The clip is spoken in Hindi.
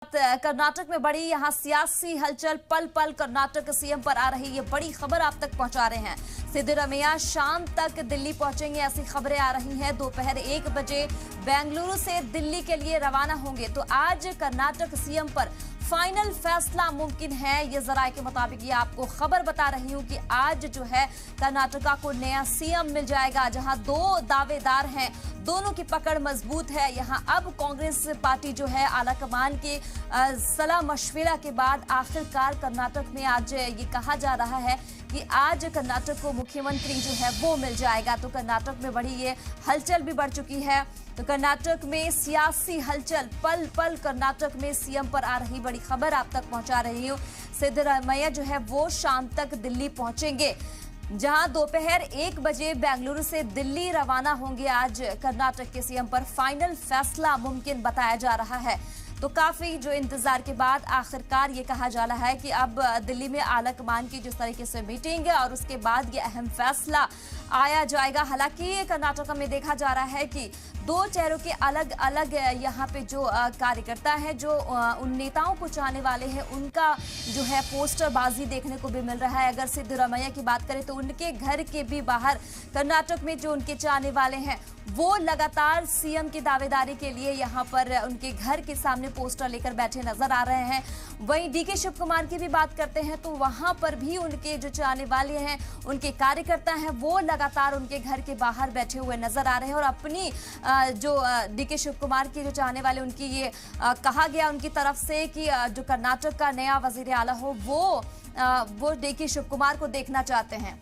कर्नाटक में बड़ी यहां सियासी हलचल पल पल कर्नाटक सीएम पर आ रही ये बड़ी खबर आप तक पहुंचा रहे हैं। सिद्धरामैया शाम तक दिल्ली पहुंचेंगे, ऐसी खबरें आ रही हैं। दोपहर 1 बजे बेंगलुरु से दिल्ली के लिए रवाना होंगे। तो आज कर्नाटक सीएम पर फाइनल फैसला मुमकिन है। ये जराये के मुताबिक ये आपको खबर बता रही हूं कि आज जो है कर्नाटका को नया सीएम मिल जाएगा, जहां दो दावेदार हैं, दोनों की पकड़ मजबूत है। यहां अब कांग्रेस पार्टी जो है आलाकमान के सलाह मशविरा के बाद आखिरकार कर्नाटक में आज ये कहा जा रहा है कि आज कर्नाटक को मुख्यमंत्री जो है वो मिल जाएगा। तो कर्नाटक में बड़ी ये हलचल भी बढ़ चुकी है। तो कर्नाटक में सियासी हलचल पल पल कर्नाटक में सीएम पर आ रही बड़ी खबर आप तक पहुंचा रही हूं। सिद्धरामैया जो है वो शाम तक दिल्ली पहुंचेंगे, जहां दोपहर 1 बजे बेंगलुरु से दिल्ली रवाना होंगे। आज कर्नाटक के सीएम पर फाइनल फैसला मुमकिन बताया जा रहा है। तो काफी जो इंतजार के बाद आखिरकार ये कहा जा रहा है कि अब दिल्ली में आलाकमान की जिस तरीके से मीटिंग है और उसके बाद ये अहम फैसला आया जाएगा। हालांकि कर्नाटक में देखा जा रहा है कि दो चेहरों के अलग अलग यहाँ पे जो कार्यकर्ता है, जो उन नेताओं को चाहने वाले हैं, उनका जो है पोस्टरबाजी देखने को भी मिल रहा है। अगर सिद्धरामैया की बात करें तो उनके घर के भी बाहर कर्नाटक में जो उनके चाहने वाले हैं वो लगातार सीएम की दावेदारी के लिए यहाँ पर उनके घर के सामने पोस्टर लेकर बैठे नजर आ रहे हैं। वहीं डीके शिव कुमार की भी बात करते हैं तो वहां पर भी उनके जो चाहने वाले हैं, उनके कार्यकर्ता हैं, वो लगातार उनके घर के बाहर बैठे हुए नजर आ रहे हैं। और अपनी जो डीके शिव कुमार के जो चाहने वाले, उनकी ये कहा गया उनकी तरफ से कि जो कर्नाटक का नया वजीर आला हो वो डीके शिव कुमार को देखना चाहते हैं।